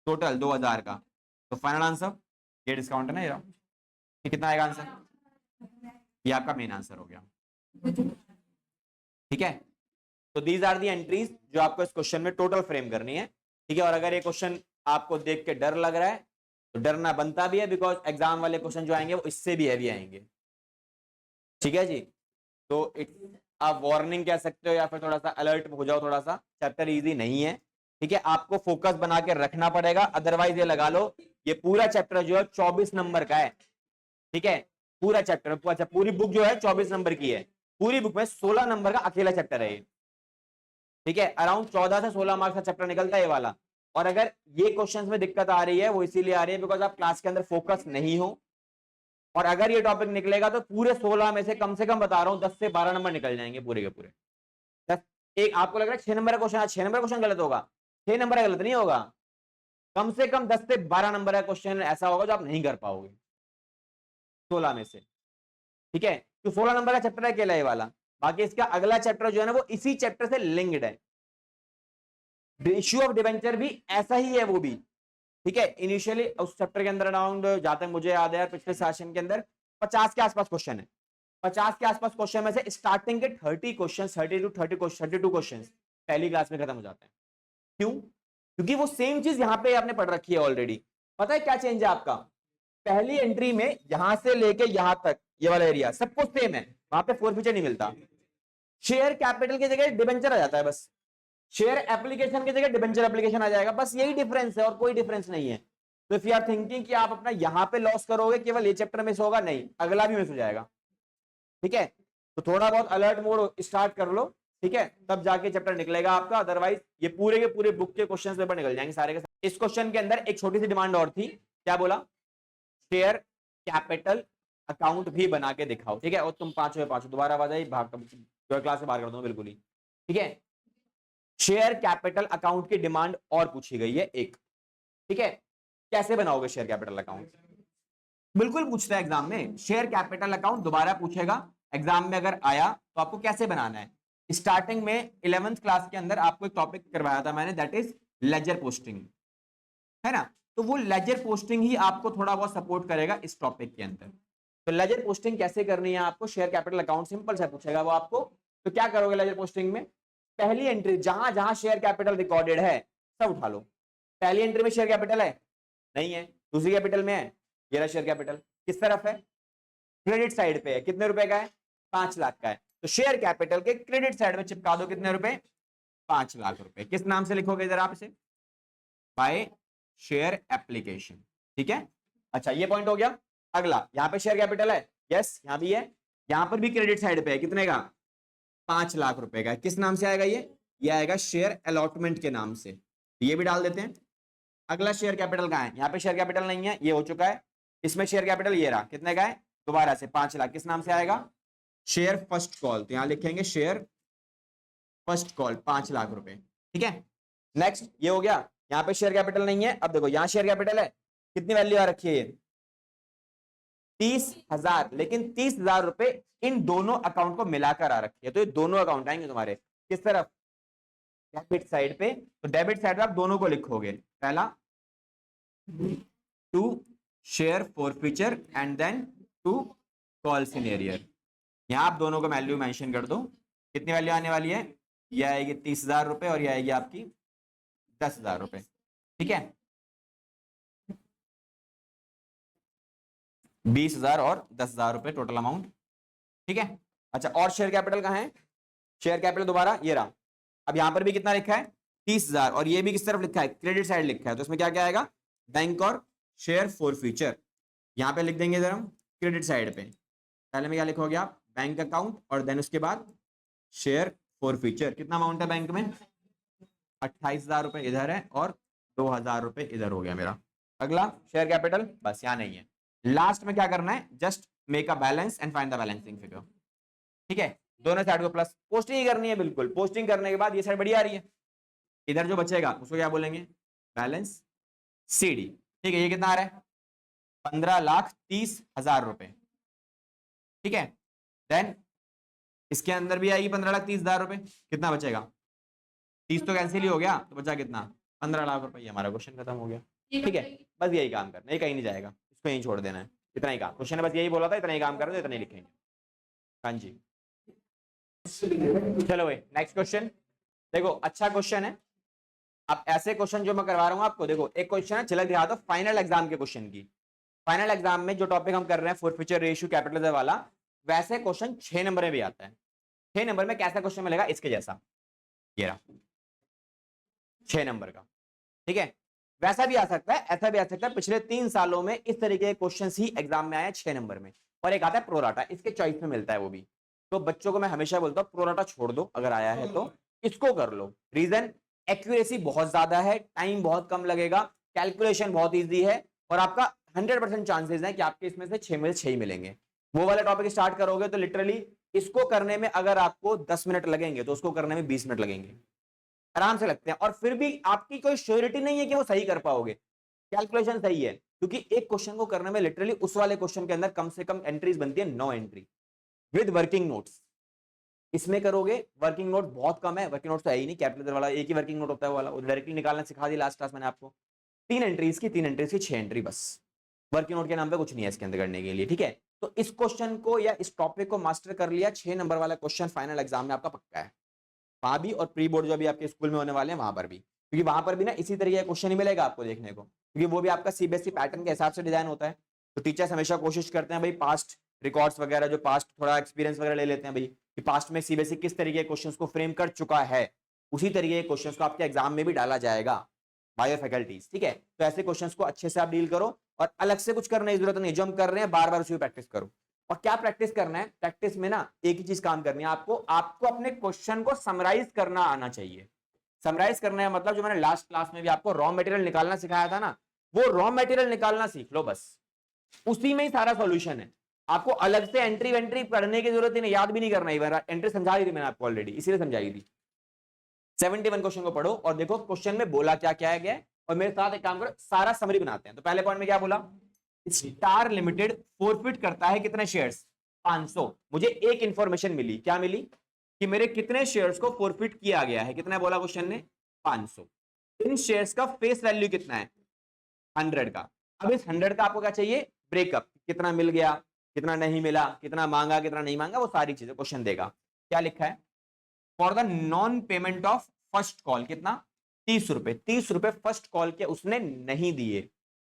टोटल 2,000 का। तो फाइनल आंसर ये डिस्काउंट है ना, ये कितना आएगा आंसर, ये आपका मेन आंसर हो गया। ठीक है, तो दीज आर दी एंट्रीज जो आपको इस क्वेश्चन में टोटल फ्रेम करनी है। ठीक है, और अगर ये क्वेश्चन आपको देख के डर लग रहा है तो डरना बनता भी है, बिकॉज एग्जाम वाले क्वेश्चन जो आएंगे वो इससे भी हैवी आएंगे। ठीक है जी, तो आप वार्निंग कह सकते हो या फिर थोड़ा सा अलर्ट हो जाओ, थोड़ा सा चैप्टर इजी नहीं है। ठीक है, आपको फोकस बना के रखना पड़ेगा, अदरवाइज ये लगा लो ये पूरा चैप्टर जो है 24 नंबर का है। ठीक है, पूरा चैप्टर, अच्छा पूरी बुक जो है 24 नंबर की है, पूरी बुक में 16 नंबर का अकेला चैप्टर है ये। ठीक है, अराउंड 14 से 16 मार्क्स का चैप्टर निकलता है ये वाला। और अगर ये क्वेश्चंस में दिक्कत आ रही है वो इसीलिए आ रही है बिकॉज आप क्लास के अंदर फोकस नहीं हो, और अगर ये टॉपिक निकलेगा तो पूरे 16 में से कम बता रहा हूं 10 से 12 नंबर निकल जाएंगे पूरे के पूरे। 10, एक आपको लग रहा है 6 नंबर का क्वेश्चन, 6 नंबर क्वेश्चन गलत होगा, 6 नंबर गलत नहीं होगा, कम से कम 10 से 12 नंबर का क्वेश्चन ऐसा होगा जो आप नहीं कर पाओगे 16 में से। ठीक है, तो 16 नंबर का चैप्टर है अकेला ये वाला, बाकी इसका अगला चैप्टर जो है ना वो इसी चैप्टर से लिंक्ड है। इश्यू ऑफ डिबेंचर भी ऐसा ही है वो भी, ठीक है। इनिशियली उस चैप्टर के अंदर अराउंड, जहां तक मुझे याद है यार, पिछले सेशन के अंदर 50 के आसपास क्वेश्चन है। 50 के आसपास क्वेश्चन में से स्टार्टिंग के 30 क्वेश्चन, 32 क्वेश्चन पहली क्लास में खत्म हो जाते हैं। क्यों? क्योंकि वो सेम चीज यहां पे आपने पढ़ रखी है ऑलरेडी। पता है क्या चेंज है आपका? पहली एंट्री में यहां से लेके यहां तक ये वाला एरिया सब कुछ सेम है, वहां पे फोरफीचर नहीं मिलता। शेयर कैपिटल की जगह डिबेंचर आ जाता है बस। शेयर एप्लीकेशन की जगह डिबेंचर एप्लीकेशन आ जाएगा, बस यही डिफरेंस है और कोई डिफरेंस नहीं है। तो इफ यू आर थिंकिंग कि आप अपना यहां पे लॉस करोगे, केवल ये चैप्टर मिस होगा, नहीं, अगला भी मिस हो जाएगा। ठीक है, तो थोड़ा बहुत अलर्ट मोड स्टार्ट कर लो, ठीक है, तब जाके चैप्टर निकलेगा आपका। अदरवाइज ये पूरे के पूरे बुक के क्वेश्चन पेपर निकल जाएंगे सारे के सारे। इस क्वेश्चन के अंदर एक छोटी सी डिमांड और थी, क्या बोला? शेयर कैपिटल अकाउंट भी बना के दिखाओ। ठीक है, और तुम पांचों दोबारा आवाज आई, भाग क्लास से बाहर कर दो बिल्कुल ही। ठीक है, शेयर कैपिटल अकाउंट की डिमांड और पूछी गई है एक। ठीक है, कैसे बनाओगे शेयर कैपिटल अकाउंट? बिल्कुल पूछता है एग्जाम में, शेयर कैपिटल अकाउंट दोबारा पूछेगा एग्जाम में अगर आया तो आपको कैसे बनाना है। स्टार्टिंग में 11th क्लास के अंदर आपको एक टॉपिक करवाया था मैंने, दैट इज लेजर पोस्टिंग, है ना। तो वो लेजर पोस्टिंग ही आपको थोड़ा बहुत सपोर्ट करेगा इस टॉपिक के अंदर। तो लेजर पोस्टिंग कैसे करनी है आपको? शेयर कैपिटल अकाउंट सिंपल सा पूछेगा वो आपको। तो क्या करोगे लेजर पोस्टिंग में? पहली एंट्री जहां जहां शेयर कैपिटल रिकॉर्डेड है सब उठा लो। पहली एंट्री में शेयर कैपिटल है? नहीं है। दूसरी कैपिटल में है, ये रहा शेयर कैपिटल, किस तरफ है? क्रेडिट साइड पे है। कितने रुपए का है? 5 लाख का है। तो शेयर कैपिटल के क्रेडिट साइड में चिपका दो कितने रुपए? 5 लाख रुपए। किस नाम से लिखोगे इधर आप इसे? By share application. ठीक है, अच्छा ये पॉइंट हो गया। अगला, यहां पे शेयर कैपिटल है, यस यहां भी है, यहां पर भी क्रेडिट साइड पे है, कितने का? 5 लाख रुपए का। किस नाम से आएगा ये आएगा शेयर अलॉटमेंट के नाम से, ये भी डाल देते हैं। अगला शेयर कैपिटल कहां है? यहाँ पे शेयर कैपिटल नहीं है, ये हो चुका है। इसमें शेयर कैपिटल ये रहा, कितने का है? दोबारा से 5 लाख। किस नाम से आएगा? शेयर फर्स्ट कॉल, तो यहां लिखेंगे शेयर फर्स्ट कॉल 5 लाख रुपए। ठीक है, नेक्स्ट ये हो गया। यहाँ पे शेयर कैपिटल नहीं है। अब देखो यहाँ शेयर कैपिटल है, कितनी वैल्यू आ रखी है? ये 30,000, लेकिन 30,000 रुपए इन दोनों अकाउंट को मिलाकर आ रखी है। तो ये दोनों अकाउंट आएंगे तुम्हारे किस तरफ? डेबिट साइड पे। तो डेबिट साइड पे आप दोनों को लिखोगे, पहला to share forfeiture and then to call scenario. यहां आप दोनों को वैल्यू मेंशन कर दो। कितनी वैल्यू आने वाली है? यह आएगी 30,000 रुपए और यह आएगी आपकी 10,000 रुपए। ठीक है, 20,000 और 10,000 रुपए टोटल अमाउंट। ठीक है, अच्छा और शेयर कैपिटल कहां है? शेयर कैपिटल दोबारा ये रहा। अब यहां पर भी कितना लिखा है? 30,000, और ये भी किस तरफ लिखा है? क्रेडिट साइड लिखा है। तो इसमें क्या क्या आएगा? बैंक और शेयर फॉरफीचर। यहां पे लिख देंगे इधर हम क्रेडिट साइड पे। पहले में क्या लिखोगे आप? बैंक अकाउंट, और देन उसके बाद शेयर फॉरफीचर। कितना अमाउंट है बैंक में? 28,000 रुपए इधर है और 2,000 रुपए इधर हो गया मेरा। अगला शेयर कैपिटल, बस यहाँ नहीं है। लास्ट में क्या करना है? Just make a balance and find the balancing figure. ठीक है, दोनों साइड को प्लस पोस्टिंग ही करनी है बिल्कुल। पोस्टिंग करने के बाद ये साइड बढ़िया आ रही है, इधर जो बचेगा उसको क्या बोलेंगे? Balance CD. ठीक है, ये कितना आ रहा है? 15,30,000 रुपए। ठीक है, देन इसके अंदर भी आएगी 15,30,000 रुपए। कितना बचेगा? 30 तो कैंसिल ही हो गया, तो बचा कितना? 15 लाख रुपए। हमारा क्वेश्चन खत्म हो गया। ठीक है, बस यही काम करना है, कहीं नहीं जाएगा, इसको यहीं छोड़ देना है। इतना ही काम, क्वेश्चन ने बस यही बोला था, इतना ही काम कर दो, इतना ही लिखेंगे। हाँ जी, चलो भाई नेक्स्ट क्वेश्चन। देखो अच्छा क्वेश्चन है। अब ऐसे क्वेश्चन जो मैं करवा रहा हूँ आपको, देखो एक क्वेश्चन है, झलक दिखा दो फाइनल एग्जाम के क्वेश्चन की। फाइनल एग्जाम में जो टॉपिक हम कर रहे हैं फॉरफीचर रेशियो कैपिटल वाला, वैसे क्वेश्चन 6 नंबर में भी आता है। 6 नंबर में कैसा क्वेश्चन मिलेगा? इसके जैसा, ये रहा 6 नंबर का। ठीक है, वैसा भी आ सकता है, ऐसा भी आ सकता है। पिछले 3 सालों में इस तरीके के क्वेश्चंस ही एग्जाम में आए 6 नंबर में। और एक आता है प्रोराटा, इसके चॉइस में मिलता है वो भी। तो बच्चों को मैं हमेशा बोलता हूँ प्रोराटा छोड़ दो, अगर आया है तो इसको कर लो। रीजन, एक्यूरेसी बहुत ज्यादा है, टाइम बहुत कम लगेगा, कैलकुलेशन बहुत ईजी है, और आपका 100% चांसेस है कि आपके इसमें से 6 में से 6 ही मिलेंगे। वो वाला टॉपिक स्टार्ट करोगे तो लिटरली इसको करने में अगर आपको 10 मिनट लगेंगे तो उसको करने में 20 मिनट लगेंगे, आराम से लगते हैं। और फिर भी आपकी कोई श्योरिटी नहीं है कि वो सही कर पाओगे। कैलकुलेशन सही है, क्योंकि एक क्वेश्चन को करने में लिटरली उस वाले क्वेश्चन के अंदर कम से कम एंट्रीज बनती है 9 एंट्री विद वर्किंग नोट्स। इसमें करोगे वर्किंग नोट बहुत कम है, वर्किंग नोट तो है ही नहीं, कैपिटल वाला एक ही वर्किंग नोट होता है, वो वाला वो डायरेक्टली निकालना सिखा दी लास्ट क्लास मैंने आपको। 3 एंट्रीज की 6 एंट्री बस, वर्किंग नोट के नाम पे कुछ नहीं है इसके अंदर करने के लिए, ठीक है। तो इस क्वेश्चन को या इस टॉपिक को मास्टर कर लिया, 6 नंबर वाला क्वेश्चन फाइनल एग्जाम में आपका पक्का है, वहां भी और प्री बोर्ड जो भी आपके स्कूल में होने वाले हैं वहां पर भी, क्योंकि वहां पर भी ना इसी तरीके का क्वेश्चन ही मिलेगा आपको देखने को, क्योंकि वो भी आपका सीबीएसई पैटर्न के हिसाब से डिजाइन होता है। तो टीचर्स हमेशा कोशिश करते हैं भाई पास्ट रिकॉर्ड्स वगैरह, जो पास्ट थोड़ा एक्सपीरियंस वगैरह ले लेते हैं भाई कि पास्ट में सीबीएसई किस तरीके के क्वेश्चंस को फ्रेम कर चुका है, उसी तरीके के क्वेश्चंस को आपके एग्जाम में भी डाला जाएगा बायो फैकल्टीज, ठीक है। तो ऐसे क्वेश्चंस को अच्छे से आप डील करो और अलग से कुछ करने की जरूरत नहीं, जो हम कर रहे हैं बार बार उसी प्रैक्टिस करो। और क्या प्रैक्टिस करना है, प्रैक्टिस में ना एक ही चीज काम करनी है आपको, आपको अपने क्वेश्चन को समराइज करना आना चाहिए। समराइज करना है मतलब जो मैंने लास्ट क्लास में भी आपको रॉ मटेरियल निकालना सिखाया था ना, वो रॉ मटेरियल निकालना सीख लो बस, उसी में ही सारा सॉल्यूशन है। आपको अलग से एंट्री वेंट्री पढ़ने की जरूरत ही नहीं, याद भी नहीं करना है, एंट्री समझा दी थी मैंने आपको ऑलरेडी, इसीलिए समझाई थी। 71 क्वेश्चन को पढ़ो और देखो क्वेश्चन में बोला क्या क्या है, और मेरे साथ एक काम करो, सारा समरी बनाते हैं। तो पहले पॉइंट में क्या बोला, स्टार लिमिटेड फोरफिट करता है कितने शेयर्स, 500। मुझे एक इंफॉर्मेशन मिली, क्या मिली कि मेरे कितने शेयर्स को फोरफिट किया गया है, कितना बोला क्वेश्चन ने, 500। इन शेयर्स का फेस वैल्यू कितना है, 100 का। अब इस 100 का आपको क्या चाहिए, ब्रेकअप, कितना मिल गया, कितना नहीं मिला, कितना मांगा, कितना नहीं मांगा, वो सारी चीजें क्वेश्चन देगा। क्या लिखा है, for the non payment of first call, कितना, 30 रुपए, 30 रुपए फर्स्ट कॉल के उसने नहीं दिए।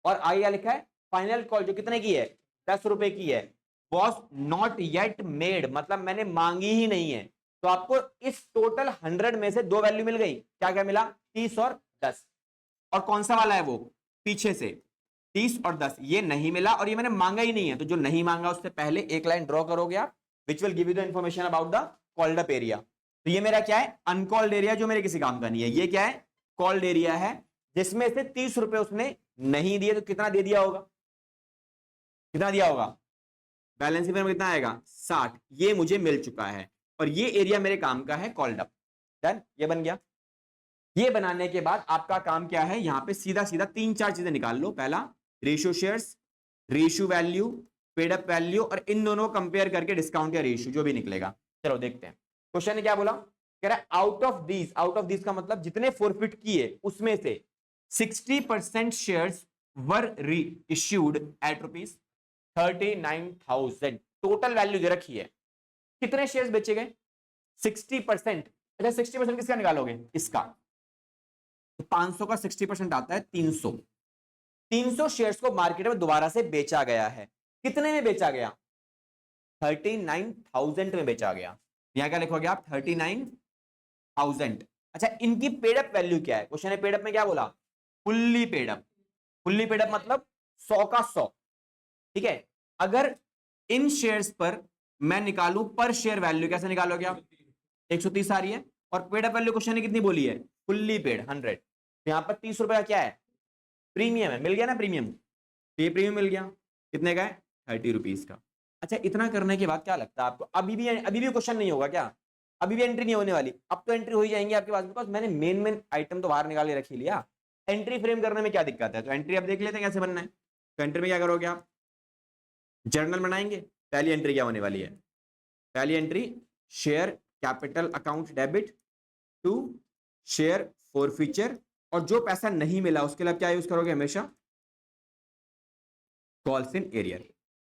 और आगे क्या लिखा है, फाइनल कॉल जो कितने की है, 10 रुपए की है, वॉज नॉट येट मेड, मतलब मैंने मांगी ही नहीं है। तो आपको इस टोटल 100 में से दो वैल्यू मिल गई, क्या क्या मिला, 30 और 10। और कौन सा वाला है वो, पीछे से 30 और 10, ये नहीं मिला और ये मैंने मांगा ही नहीं है। तो जो नहीं मांगा उससे पहले एक लाइन ड्रॉ करोगे आप, which will give you the information about the called up area. तो ये मेरा क्या है, अनकॉल्ड एरिया, जो मेरे किसी काम का नहीं है। ये क्या है, कॉल्ड एरिया है, जिसमें से 30 रुपए उसने नहीं दिए। तो कितना दे दिया होगा, कितना दिया होगा, बैलेंस में कितना आएगा, 60। ये मुझे मिल चुका है और ये एरिया मेरे काम का है, कॉल्ड अप। डन, ये बन गया। ये बनाने के बाद आपका काम क्या है, यहां पे सीधा सीधा 3-4 चीजें निकाल लो। पहला, ratio shares, ratio value, paid up value, और इन दोनों को कंपेयर करके डिस्काउंट या रेशियो जो भी निकलेगा। चलो देखते हैं क्वेश्चन ने क्या बोला, कह रहा है out of these, out of these का मतलब जितने फोरफिट किए उसमें से 60% शेयर्स वर री इश्यूड एट ₹39,000। टोटल वैल्यू दे रखी है, कितने शेयर्स बेचे गए, 60%। अच्छा 60% किसका निकालोगे, इसका। तो 500 का 60% आता है 300। 300 शेयर्स को मार्केट में दोबारा से बेचा गया है। कितने में बेचा गया, 39,000 में बेचा गया। यहां क्या लिखोगे आप, 39,000। अच्छा इनकी पेडअप वैल्यू क्या है, क्वेश्चन है पेडअप में क्या बोला, फुल्ली पेडअप। फुल्ली पेडअप मतलब 100 का 100, ठीक है। अगर इन शेयर्स पर मैं निकालूं पर शेयर वैल्यू, कैसे निकालोगे आप, 130 आ रही है, और पेडअप वैल्यू क्वेश्चन ने कितनी बोली है, फुल्ली पेड 100। तो यहां पर 30 रुपए का क्या है, प्रीमियम है, मिल गया ना प्रीमियम। ये प्रीमियम मिल गया, कितने का है, 30 रुपीज का। अच्छा इतना करने के बाद क्या लगता है आपको, अभी भी क्वेश्चन नहीं होगा क्या, अभी भी एंट्री नहीं होने वाली, अब तो एंट्री हो ही जाएंगी आपके पास, बिकॉज मैंने मेन आइटम तो बाहर निकाल के रख ही लिया। एंट्री फ्रेम करने में क्या दिक्कत है, तो एंट्री अब देख लेते हैं कैसे बनना है। तो एंट्री में क्या करोगे आप, जर्नल बनाएंगे। पहली एंट्री क्या होने वाली है, पहली entry share capital account debit to share forfeiture, और जो पैसा नहीं मिला उसके लिए क्या यूज करोगे हमेशा, कॉल्स इन एरियर।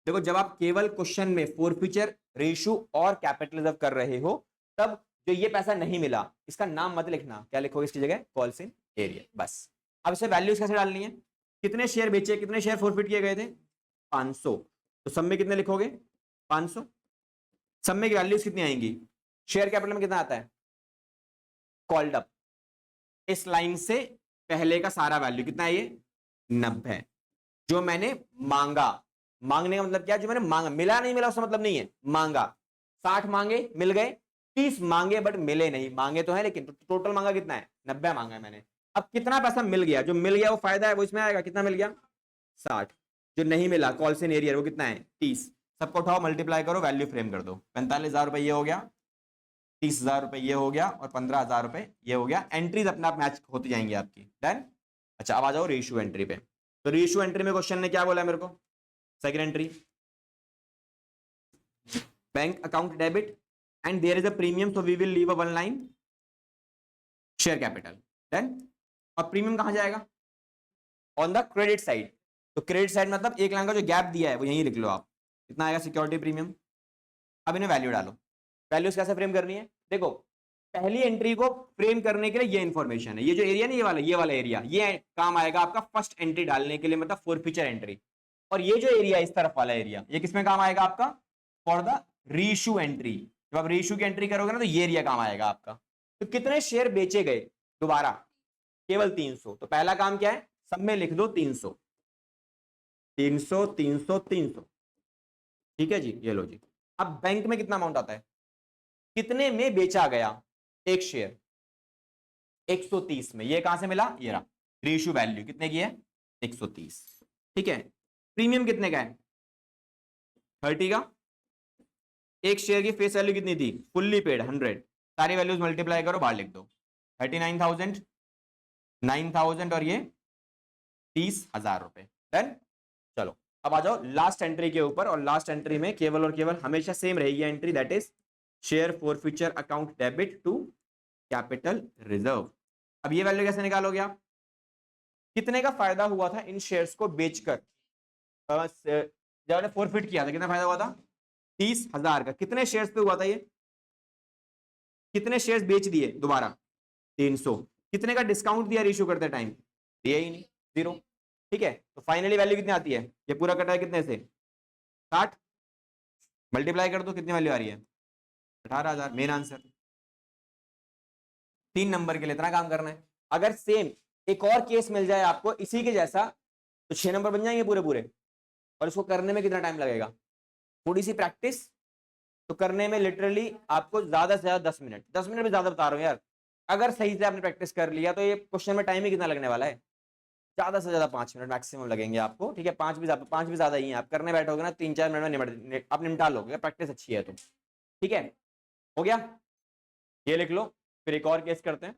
देखो जब आप केवल क्वेश्चन में फॉरफीचर, रेशियो और कैपिटल रिजर्व कर रहे हो, तब जो ये पैसा नहीं मिला इसका नाम मत लिखना, क्या लिखोगे इसकी जगह, कॉल्स इन एरियर, बस। अब इसे वैल्यूज कैसे डालनी है, कितने शेयर बेचे, कितने शेयर फॉरफिट किए गए थे, 500। तो सब में कितने लिखोगे, 500। सब में की वैल्यूज कितनी आएंगी, शेयर कैपिटल में कितना आता है, कॉल्ड अप, इस लाइन से पहले का सारा वैल्यू कितना है, ये 90। जो मैंने मांगा, मांगने का मतलब क्या, जो मैंने मांगा, मिला नहीं मिला उसका मतलब नहीं है, मांगा 60 मांगे मिल गए, 30 मांगे बट मिले नहीं, मांगे तो है लेकिन टोटल मांगा कितना है, 90 मांगा है मैंने। अब कितना पैसा मिल गया, जो मिल गया वो फायदा है, वो इसमें आएगा, कितना मिल गया, 60। जो नहीं मिला कॉल्स इन एरियर वो कितना है, 30। सबको उठाओ मल्टीप्लाई करो, वैल्यू फ्रेम कर दो, 45,000 रुपए ये हो गया, 30,000 रुपए ये हो गया, और 15,000 रुपए ये हो गया। एंट्रीज अपने आप मैच होती जाएंगी आपकी, डन। अच्छा अब आ जाओ रेशियो एंट्री पे। तो रेशियो एंट्री में क्वेश्चन ने क्या बोला मेरे को, second entry, bank account debit and there is a premium, so we will leave a one line share capital, done. और प्रीमियम कहां जाएगा, ऑन द क्रेडिट साइड। तो क्रेडिट साइड मतलब एक लाइन का जो गैप दिया है वो यहीं लिख लो आप, कितना आएगा सिक्योरिटी प्रीमियम। अब इन्हें वैल्यू डालो। वैल्यूज कैसे फ्रेम करनी है, देखो पहली एंट्री को फ्रेम करने के लिए ये इंफॉर्मेशन है, ये जो एरिया नहीं ये वाला एरिया, ये काम आएगा आपका फर्स्ट एंट्री डालने के लिए, मतलब फोरफीचर एंट्री। और ये जो एरिया इस तरफ वाला एरिया, ये किसमें काम आएगा आपका, फॉर द रीइश्यू एंट्री। जब आप रीइश्यू की एंट्री करोगे ना तो ये एरिया काम आएगा आपका। तो कितने शेयर बेचे गए दोबारा, केवल 300। तो पहला काम क्या है, सब में लिख दो 300 300 300 300, ठीक है जी, ये लो जी। अब बैंक में कितना अमाउंट आता है, कितने में बेचा गया एक शेयर, 130 में। ये कहां से मिला, ये रहा रीइश्यू वैल्यू कितने की है 130, ठीक है। प्रीमियम कितने का है 30 का। एक शेयर की फेस वैल्यू कितनी थी, फुल्ली पेड 100, सारी वैल्यूज मल्टीप्लाई करो बाहर लिख दो, 39,000 9,000 और ये 30,000 रुपए। डन। चलो अब आ जाओ लास्ट एंट्री के ऊपर, और लास्ट एंट्री में केवल और केवल हमेशा सेम रहेगी entry, that is share forfeiture account debit to capital reserve. अब ये वैल्यू कैसे निकालोगे आप, कितने का फायदा हुआ था इन शेयर्स को बेचकर, जब आपने फॉरफिट किया था कितना फायदा हुआ था 30,000 का। कितने शेयर्स पे हुआ था ये, कितने शेयर्स बेच दिए दोबारा 300। कितने का डिस्काउंट दिया इशू करते टाइम, दिया ही नहीं, 0, ठीक है। तो फाइनली वैल्यू कितनी आती है, ये पूरा कटा है कितने से 60, मल्टीप्लाई कर दो कितनी वैल्यू आ रही है 18,000, मेन आंसर। 3 नंबर के लिए इतना काम करना है। अगर सेम एक और केस मिल जाए आपको इसी के जैसा तो 6 नंबर बन जाएंगे पूरे पूरे। और इसको करने में कितना टाइम लगेगा, थोड़ी सी प्रैक्टिस, तो करने में लिटरली आपको ज्यादा से ज्यादा 10 मिनट, 10 मिनट भी ज्यादा बता रहा हूँ यार। अगर सही से आपने प्रैक्टिस कर लिया तो ये क्वेश्चन में टाइम ही कितना लगने वाला है, ज्यादा से ज्यादा 5 मिनट मैक्सिमम लगेंगे आपको, ठीक है। 5 भी ज्यादा ही है, आप करने बैठोगे ना 3-4 मिनट में आप निपटा लोगे, प्रैक्टिस अच्छी है तो, ठीक है। हो गया, ये लिख लो। फिर एक और केस करते हैं।